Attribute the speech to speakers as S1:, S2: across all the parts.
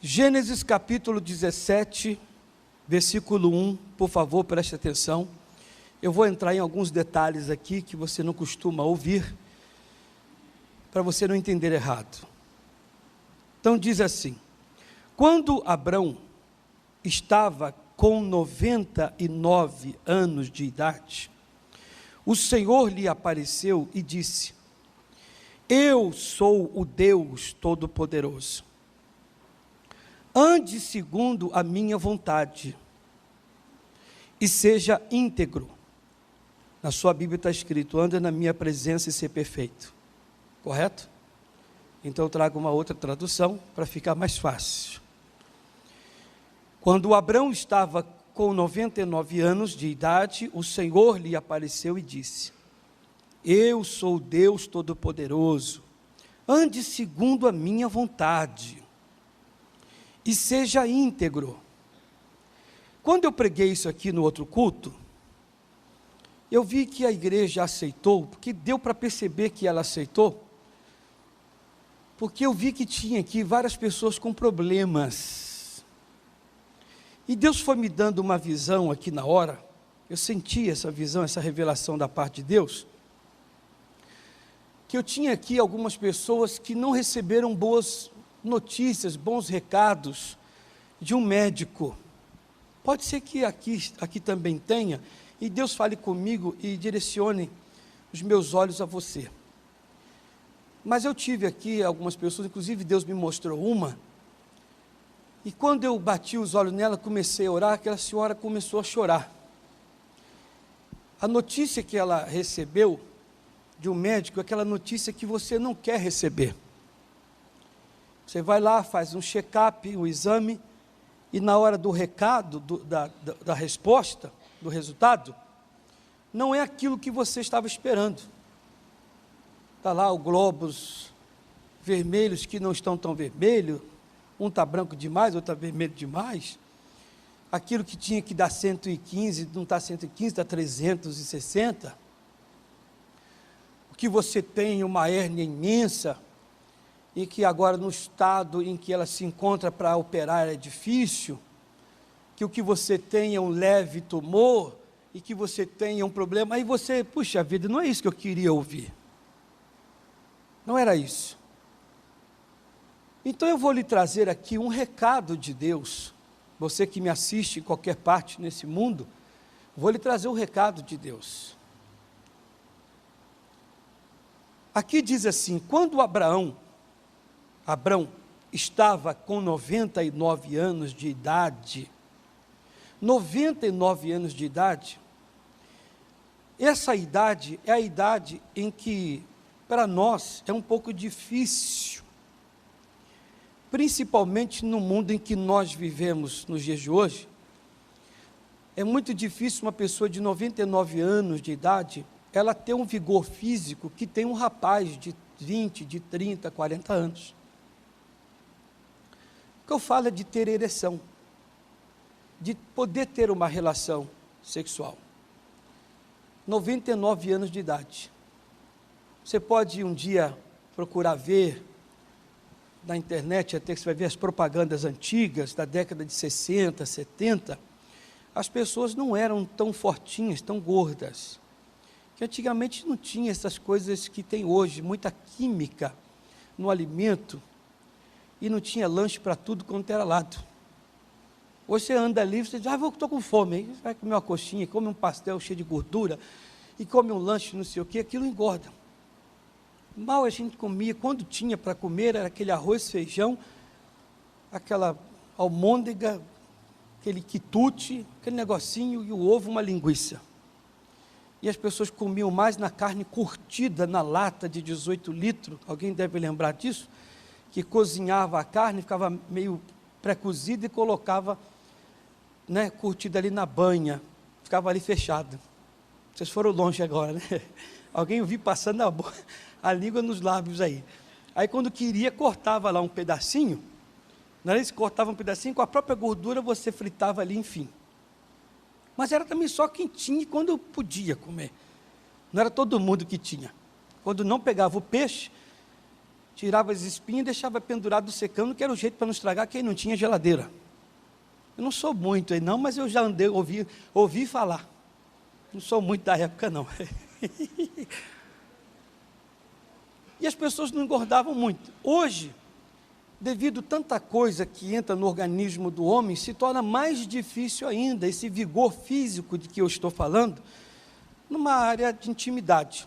S1: Gênesis capítulo 17, versículo 1, por favor, preste atenção. Eu vou entrar em alguns detalhes aqui que você não costuma ouvir, para você não entender errado. Então diz assim: quando Abrão estava com 99 anos de idade, o Senhor lhe apareceu e disse: Eu sou o Deus Todo-Poderoso. Ande segundo a minha vontade e seja íntegro. Na sua Bíblia está escrito: anda na minha presença e ser perfeito. Correto? Então eu trago uma outra tradução para ficar mais fácil. Quando Abrão estava com 99 anos de idade, o Senhor lhe apareceu e disse: Eu sou Deus Todo-Poderoso. Ande segundo a minha vontade e seja íntegro. Quando eu preguei isso aqui no outro culto, eu vi que a igreja aceitou, porque deu para perceber que ela aceitou, porque eu vi que tinha aqui várias pessoas com problemas, e Deus foi me dando uma visão aqui na hora, eu senti essa visão, essa revelação da parte de Deus, que eu tinha aqui algumas pessoas que não receberam boas notícias, bons recados de um médico. Pode ser que aqui também tenha, e Deus fale comigo e direcione os meus olhos a você. Mas eu tive aqui algumas pessoas, inclusive Deus me mostrou uma, e quando eu bati os olhos nela, comecei a orar, aquela senhora começou a chorar. A notícia que ela recebeu de um médico é aquela notícia que você não quer receber. Você vai lá, faz um check-up, um exame, e na hora do recado, da resposta, do resultado, não é aquilo que você estava esperando. Está lá o glóbulos vermelhos que não estão tão vermelhos, um está branco demais, outro está vermelho demais, aquilo que tinha que dar 115, não está 115, está 360, o que você tem uma hérnia imensa, e que agora no estado em que ela se encontra para operar é difícil, que o que você tem é um leve tumor, e que você tem um problema, aí você, puxa vida, não é isso que eu queria ouvir, não era isso. Então eu vou lhe trazer aqui um recado de Deus, você que me assiste em qualquer parte nesse mundo, vou lhe trazer um recado de Deus. Aqui diz assim: quando Abrão estava com 99 anos de idade, 99 anos de idade, essa idade é a idade em que, para nós, é um pouco difícil, principalmente no mundo em que nós vivemos nos dias de hoje, é muito difícil uma pessoa de 99 anos de idade, ela ter um vigor físico que tem um rapaz de 20, de 30, 40 anos. O que eu falo é de ter ereção, de poder ter uma relação sexual. 99 anos de idade. Você pode um dia procurar ver na internet, até que você vai ver as propagandas antigas, da década de 60, 70, as pessoas não eram tão fortinhas, tão gordas, que antigamente não tinha essas coisas que tem hoje, muita química no alimento, e não tinha lanche para tudo quanto era lado. Hoje você anda ali, você diz: estou com fome, aí você vai comer uma coxinha, come um pastel cheio de gordura, e come um lanche não sei o que, aquilo engorda. Mal a gente comia, quando tinha para comer, era aquele arroz, feijão, aquela almôndega, aquele quitute, aquele negocinho, e o ovo, uma linguiça. E as pessoas comiam mais na carne curtida, na lata de 18 litros, alguém deve lembrar disso, que cozinhava a carne, ficava meio pré-cozida e colocava, curtida ali na banha, ficava ali fechado. Vocês foram longe agora, né? Alguém viu passando a língua nos lábios aí. Aí quando queria, cortava lá um pedacinho, não era isso? Cortava um pedacinho, com a própria gordura você fritava ali, enfim. Mas era também só quem tinha quando podia comer. Não era todo mundo que tinha. Quando não pegava o peixe, tirava as espinhas e deixava pendurado secando, que era o jeito para não estragar quem não tinha geladeira. Eu não sou muito aí não, mas eu já andei, ouvi falar. Não sou muito da época não. E as pessoas não engordavam muito. Hoje, devido a tanta coisa que entra no organismo do homem, se torna mais difícil ainda esse vigor físico de que eu estou falando, numa área de intimidade.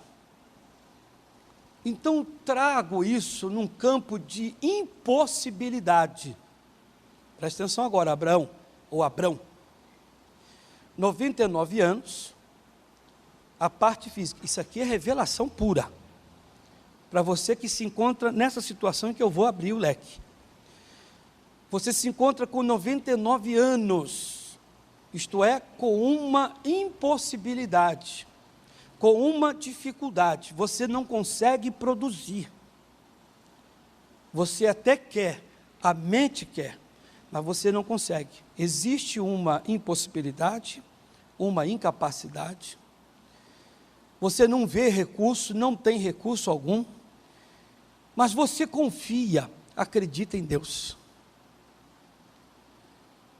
S1: Então, trago isso num campo de impossibilidade. Presta atenção agora, Abrão, 99 anos, a parte física. Isso aqui é revelação pura. Para você que se encontra nessa situação em que eu vou abrir o leque. Você se encontra com 99 anos, isto é, com uma impossibilidade, com uma dificuldade. Você não consegue produzir. Você até quer, a mente quer, mas você não consegue. Existe uma impossibilidade, uma incapacidade. Você não vê recurso, não tem recurso algum, mas você confia, acredita em Deus.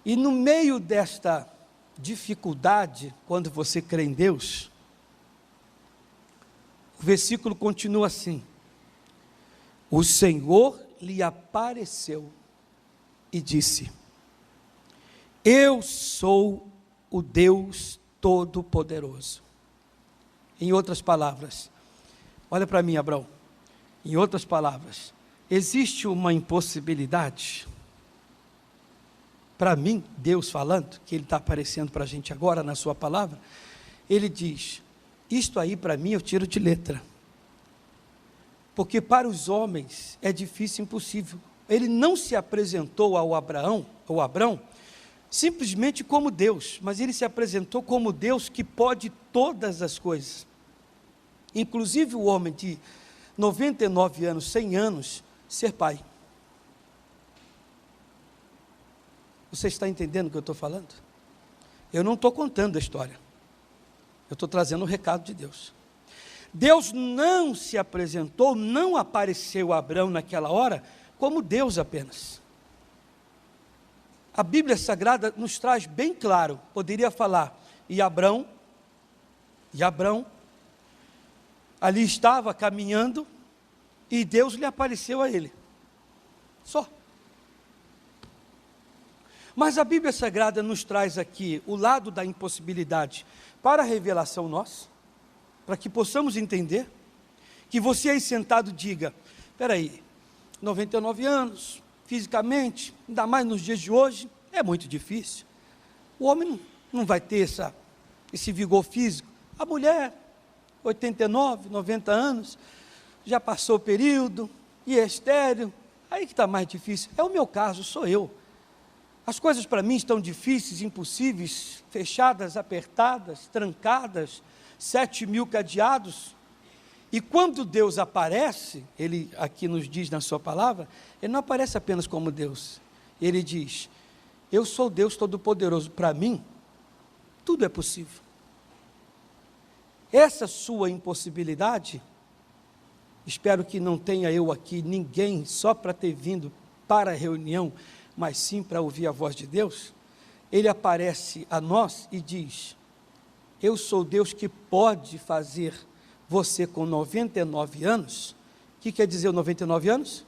S1: E no meio desta dificuldade, quando você crê em Deus, o versículo continua assim: o Senhor lhe apareceu e disse: eu sou o Deus Todo-Poderoso. Em outras palavras, olha para mim, Abraão. Em outras palavras, existe uma impossibilidade? Para mim, Deus falando, que Ele está aparecendo para a gente agora na sua palavra, Ele diz: isto aí para mim eu tiro de letra, porque para os homens é difícil, impossível. Ele não se apresentou ao Abraão, simplesmente como Deus, mas Ele se apresentou como Deus que pode todas as coisas, inclusive o homem de 99 anos, 100 anos, ser pai. Você está entendendo o que eu estou falando? Eu não estou contando a história, eu estou trazendo o recado de Deus. Deus não se apresentou, não apareceu a Abraão naquela hora, como Deus apenas. A Bíblia Sagrada nos traz bem claro, poderia falar, e Abrão, ali estava caminhando, e Deus lhe apareceu a ele, só. Mas a Bíblia Sagrada nos traz aqui o lado da impossibilidade para a revelação nossa, para que possamos entender, que você aí sentado diga: espera aí, 99 anos, fisicamente, ainda mais nos dias de hoje, é muito difícil. O homem não vai ter esse vigor físico. A mulher, 89, 90 anos, já passou o período, e é estéril, aí que está mais difícil. É o meu caso, sou eu. As coisas para mim estão difíceis, impossíveis, fechadas, apertadas, trancadas, 7.000 cadeados. E quando Deus aparece, Ele aqui nos diz na sua palavra, Ele não aparece apenas como Deus. Ele diz: eu sou Deus Todo-Poderoso. Para mim, tudo é possível. Essa sua impossibilidade, espero que não tenha eu aqui ninguém só para ter vindo para a reunião, mas sim para ouvir a voz de Deus. Ele aparece a nós e diz: eu sou Deus que pode fazer você com 99 anos. O que quer dizer o 99 anos?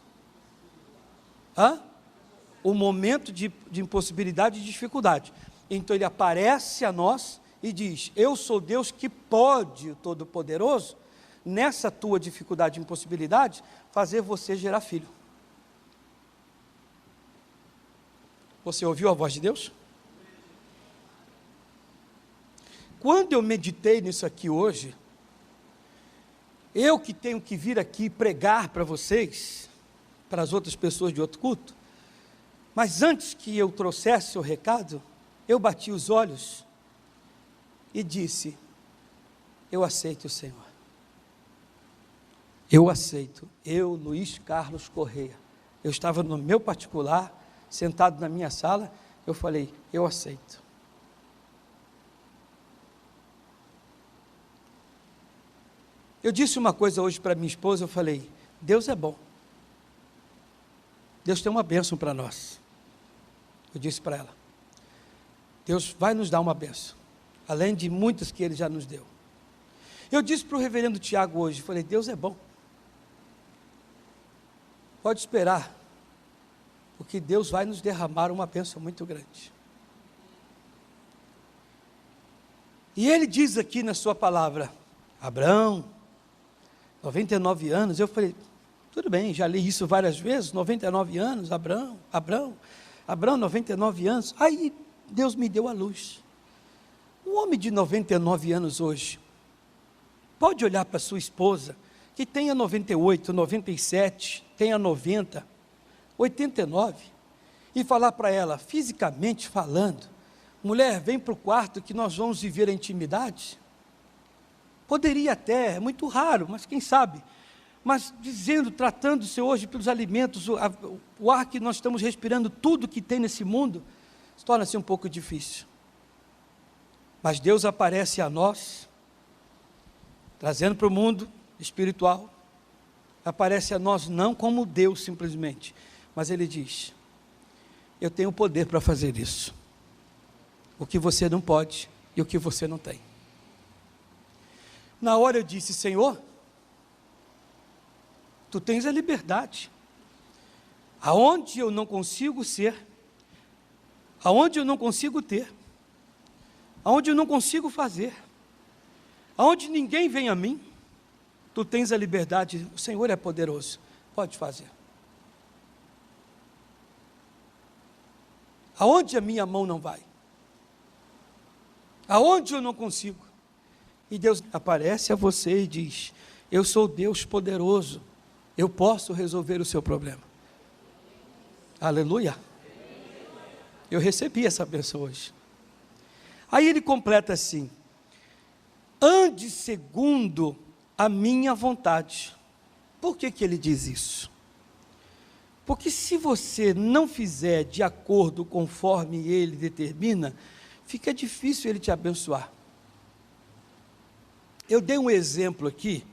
S1: O momento de impossibilidade e dificuldade. Então ele aparece a nós e diz: eu sou Deus que pode, o Todo-Poderoso, nessa tua dificuldade e impossibilidade, fazer você gerar filho. Você ouviu a voz de Deus? Quando eu meditei nisso aqui hoje, eu que tenho que vir aqui pregar para vocês, para as outras pessoas de outro culto, mas antes que eu trouxesse o recado, eu bati os olhos e disse: eu aceito o Senhor. Eu aceito. Eu, Luiz Carlos Correia, eu estava no meu particular, sentado na minha sala, eu falei: eu aceito. Eu disse uma coisa hoje para minha esposa, eu falei: Deus é bom. Deus tem uma bênção para nós. Eu disse para ela, Deus vai nos dar uma bênção, além de muitas que Ele já nos deu. Eu disse para o reverendo Tiago hoje, falei, Deus é bom. Pode esperar, porque Deus vai nos derramar uma bênção muito grande. E Ele diz aqui na sua palavra, Abraão, 99 anos, eu falei, tudo bem, já li isso várias vezes, 99 anos, Abraão, 99 anos, aí Deus me deu a luz. Um homem de 99 anos hoje, pode olhar para sua esposa, que tenha 98, 97, tenha 90, 89, e falar para ela, fisicamente falando, mulher, vem para o quarto que nós vamos viver a intimidade? Poderia até, é muito raro, mas quem sabe, mas dizendo, tratando-se hoje pelos alimentos, o ar que nós estamos respirando, tudo que tem nesse mundo, torna-se um pouco difícil. Mas Deus aparece a nós, trazendo para o mundo espiritual, aparece a nós não como Deus simplesmente, mas Ele diz, eu tenho o poder para fazer isso, o que você não pode e o que você não tem. Na hora eu disse, Senhor, Tu tens a liberdade, aonde eu não consigo ser, aonde eu não consigo ter, aonde eu não consigo fazer, aonde ninguém vem a mim, Tu tens a liberdade, o Senhor é poderoso, pode fazer. Aonde a minha mão não vai, aonde eu não consigo, e Deus aparece a você e diz, eu sou Deus poderoso, eu posso resolver o seu problema. Aleluia. Eu recebi essa bênção hoje. Aí ele completa assim, ande segundo a minha vontade. Por que ele diz isso? Porque se você não fizer de acordo conforme ele determina, fica difícil ele te abençoar. Eu dei um exemplo aqui,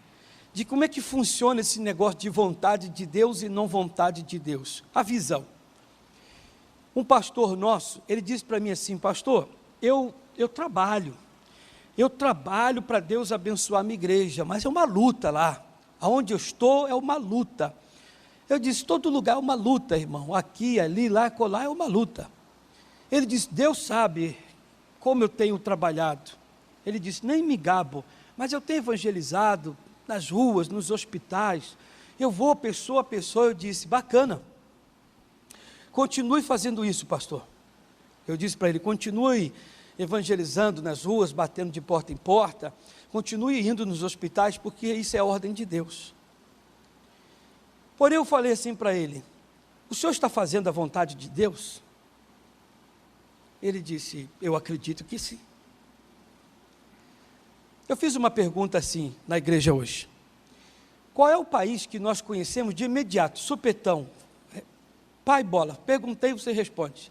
S1: de como é que funciona esse negócio de vontade de Deus e não vontade de Deus. A visão. Um pastor nosso, ele disse para mim assim, pastor, eu trabalho para Deus abençoar a minha igreja, mas é uma luta lá, aonde eu estou é uma luta. Eu disse, todo lugar é uma luta, irmão, aqui, ali, lá, acolá é uma luta. Ele disse, Deus sabe como eu tenho trabalhado. Ele disse, nem me gabo, mas eu tenho evangelizado, nas ruas, nos hospitais, eu vou pessoa a pessoa, eu disse, bacana, continue fazendo isso, pastor. Eu disse para ele, continue evangelizando nas ruas, batendo de porta em porta, continue indo nos hospitais, porque isso é a ordem de Deus. Porém eu falei assim para ele, o senhor está fazendo a vontade de Deus? Ele disse, eu acredito que sim. Eu fiz uma pergunta assim na igreja hoje, qual é o país que nós conhecemos de imediato, supetão, pai bola, perguntei, você responde,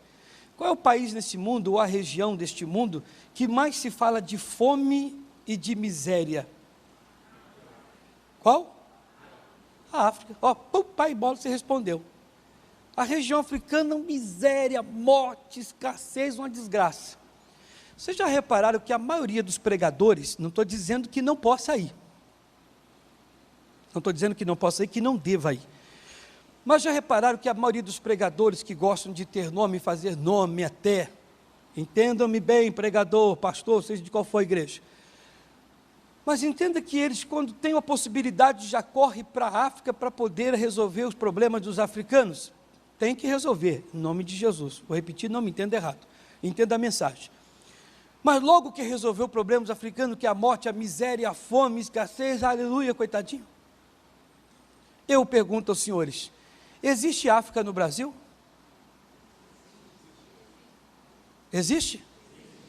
S1: qual é o país nesse mundo, ou a região deste mundo, que mais se fala de fome e de miséria? Qual? A África. Pai bola, você respondeu. A região africana, miséria, morte, escassez, uma desgraça. Vocês já repararam que a maioria dos pregadores, não estou dizendo que não possa ir, não estou dizendo que não possa ir, que não deva ir, mas já repararam que a maioria dos pregadores que gostam de ter nome, fazer nome até, entendam-me bem, pregador, pastor, seja de qual for a igreja, mas entenda que eles, quando têm a possibilidade, já correm para a África para poder resolver os problemas dos africanos. Tem que resolver, em nome de Jesus. Vou repetir, não me entenda errado, entenda a mensagem. Mas logo que resolveu o problema dos africanos, que é a morte, a miséria, a fome, a escassez, aleluia, coitadinho. Eu pergunto aos senhores, existe África no Brasil? Existe?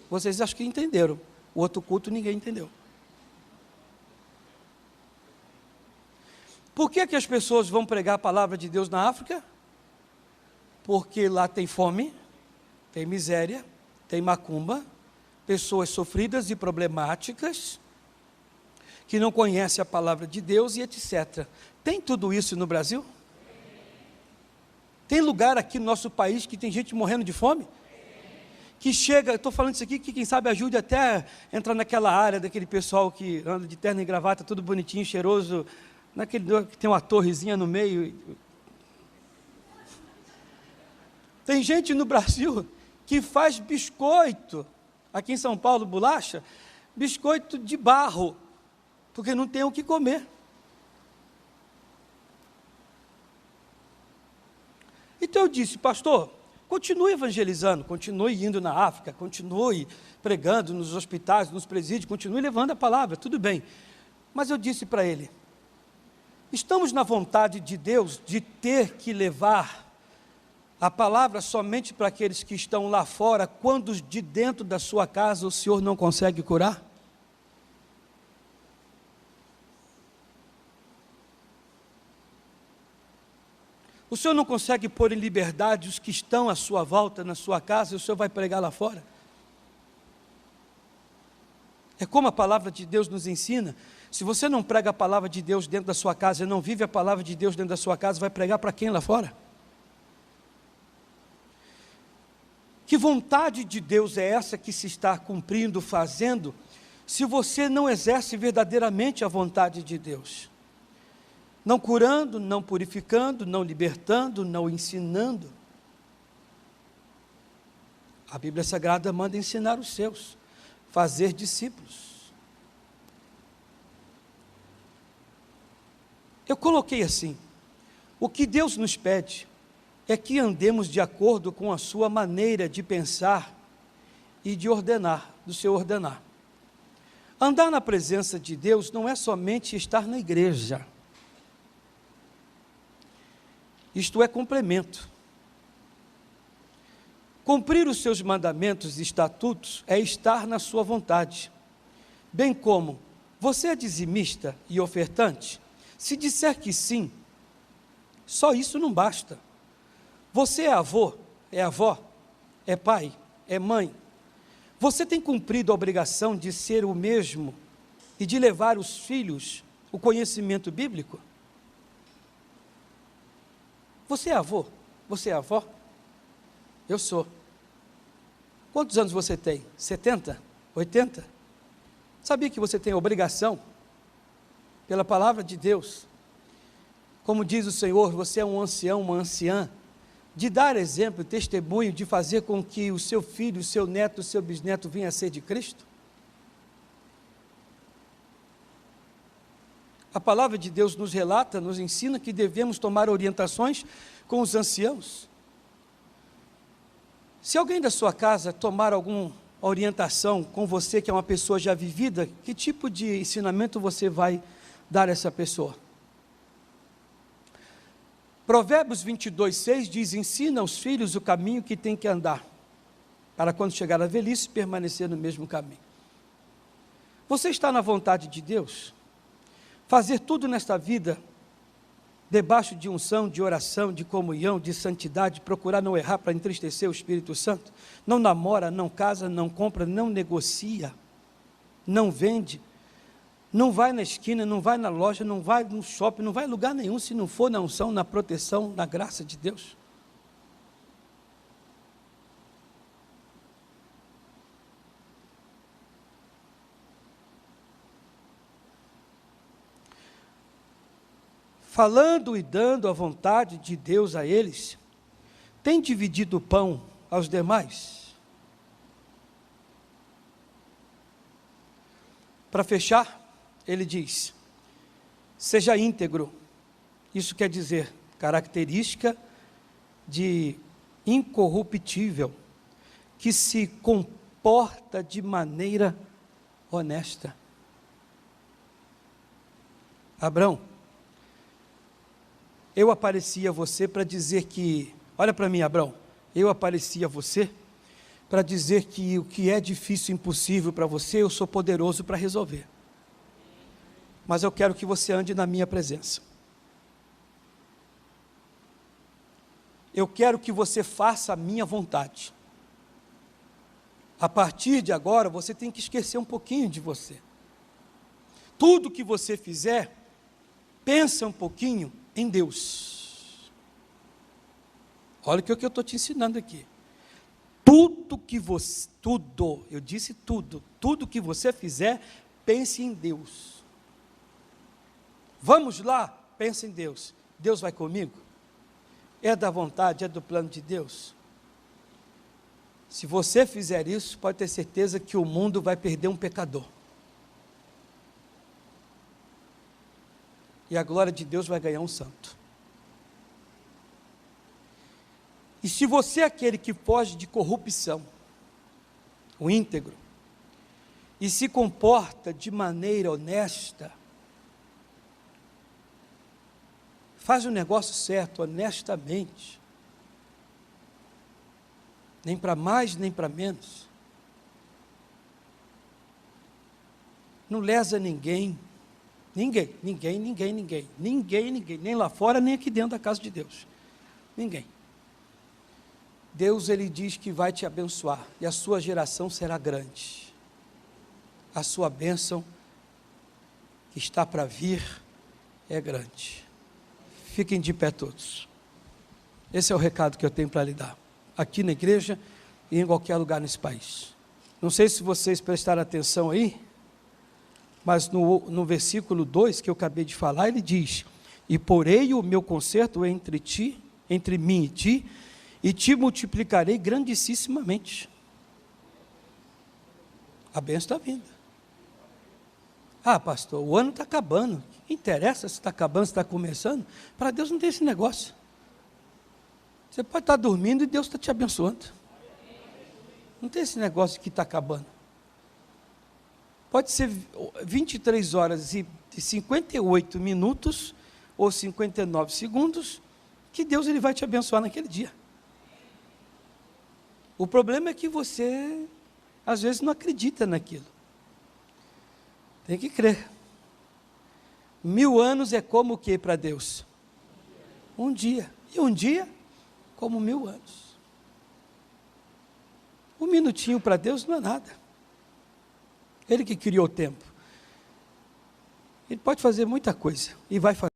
S1: Vocês acho que entenderam, o outro culto ninguém entendeu. Por que as pessoas vão pregar a palavra de Deus na África? Porque lá tem fome, tem miséria, tem macumba, pessoas sofridas e problemáticas, que não conhecem a palavra de Deus e etc. Tem tudo isso no Brasil? Tem lugar aqui no nosso país que tem gente morrendo de fome? Que chega, estou falando isso aqui, que quem sabe ajude até a entrar naquela área daquele pessoal que anda de terno e gravata, tudo bonitinho, cheiroso, naquele que tem uma torrezinha no meio. Tem gente no Brasil que faz biscoito, aqui em São Paulo, bolacha, biscoito de barro, porque não tem o que comer. Então eu disse, pastor, continue evangelizando, continue indo na África, continue pregando nos hospitais, nos presídios, continue levando a palavra, tudo bem. Mas eu disse para ele, estamos na vontade de Deus de ter que levar a palavra somente para aqueles que estão lá fora, quando de dentro da sua casa o Senhor não consegue curar? O Senhor não consegue pôr em liberdade os que estão à sua volta, na sua casa, e o Senhor vai pregar lá fora? É como a palavra de Deus nos ensina. Se você não prega a palavra de Deus dentro da sua casa, e não vive a palavra de Deus dentro da sua casa, vai pregar para quem lá fora? Que vontade de Deus é essa que se está cumprindo, fazendo, se você não exerce verdadeiramente a vontade de Deus? Não curando, não purificando, não libertando, não ensinando. A Bíblia Sagrada manda ensinar os seus, fazer discípulos. Eu coloquei assim, o que Deus nos pede é que andemos de acordo com a sua maneira de pensar e de ordenar, do seu ordenar. Andar na presença de Deus não é somente estar na igreja. Isto é complemento. Cumprir os seus mandamentos e estatutos é estar na sua vontade. Bem como, você é dizimista e ofertante? Se disser que sim, só isso não basta. Você é avô, é avó, é pai, é mãe. Você tem cumprido a obrigação de ser o mesmo e de levar os filhos o conhecimento bíblico? Você é avô? Você é avó? Eu sou. Quantos anos você tem? 70? 80? Sabia que você tem a obrigação, pela palavra de Deus, como diz o Senhor, você é um ancião, uma anciã, de dar exemplo, testemunho, de fazer com que o seu filho, o seu neto, o seu bisneto venha a ser de Cristo? A palavra de Deus nos relata, nos ensina que devemos tomar orientações com os anciãos. Se alguém da sua casa tomar alguma orientação com você, que é uma pessoa já vivida, que tipo de ensinamento você vai dar a essa pessoa? Provérbios 22:6 diz, ensina aos filhos o caminho que tem que andar, para quando chegar à velhice, permanecer no mesmo caminho. Você está na vontade de Deus? Fazer tudo nesta vida, debaixo de unção, de oração, de comunhão, de santidade, procurar não errar para entristecer o Espírito Santo, não namora, não casa, não compra, não negocia, não vende, não vai na esquina, não vai na loja, não vai no shopping, não vai em lugar nenhum, se não for na unção, na proteção, na graça de Deus. Falando e dando a vontade de Deus a eles, tem dividido o pão aos demais? Para fechar, ele diz, seja íntegro. Isso quer dizer, característica de incorruptível, que se comporta de maneira honesta. Abrão, eu apareci a você para dizer que, olha para mim, Abrão, eu apareci a você para dizer que o que é difícil, impossível para você, eu sou poderoso para resolver. Mas eu quero que você ande na minha presença. Eu quero que você faça a minha vontade. A partir de agora, você tem que esquecer um pouquinho de você. Tudo que você fizer, pensa um pouquinho em Deus. Olha o que eu estou te ensinando aqui. Eu disse tudo que você fizer, pense em Deus. Vamos lá, pense em Deus. Deus vai comigo? É da vontade, é do plano de Deus? Se você fizer isso, pode ter certeza que o mundo vai perder um pecador. E a glória de Deus vai ganhar um santo. E se você é aquele que foge de corrupção, o íntegro, e se comporta de maneira honesta, faz o negócio certo, honestamente, nem para mais, nem para menos, não lesa ninguém, nem lá fora, nem aqui dentro da casa de Deus, ninguém. Deus, Ele diz que vai te abençoar, e a sua geração será grande, a sua bênção, que está para vir, é grande. Fiquem de pé todos, esse é o recado que eu tenho para lhe dar, aqui na igreja, e em qualquer lugar nesse país. Não sei se vocês prestaram atenção aí, mas no versículo 2, que eu acabei de falar, ele diz, e porei o meu conserto entre mim e ti, e te multiplicarei grandissimamente. A bênção está vindo. Ah, pastor, o ano está acabando, que interessa se está acabando, se está começando? Para Deus não tem esse negócio. Você pode estar dormindo e Deus está te abençoando. Não tem esse negócio que está acabando. Pode ser 23 horas e 58 minutos, ou 59 segundos, que Deus ele vai te abençoar naquele dia. O problema é que você, às vezes, não acredita naquilo. Tem que crer. 1000 anos é como o que para Deus? Um dia. E um dia, como 1000 anos. Um minutinho para Deus não é nada. Ele que criou o tempo. Ele pode fazer muita coisa, e vai fazer.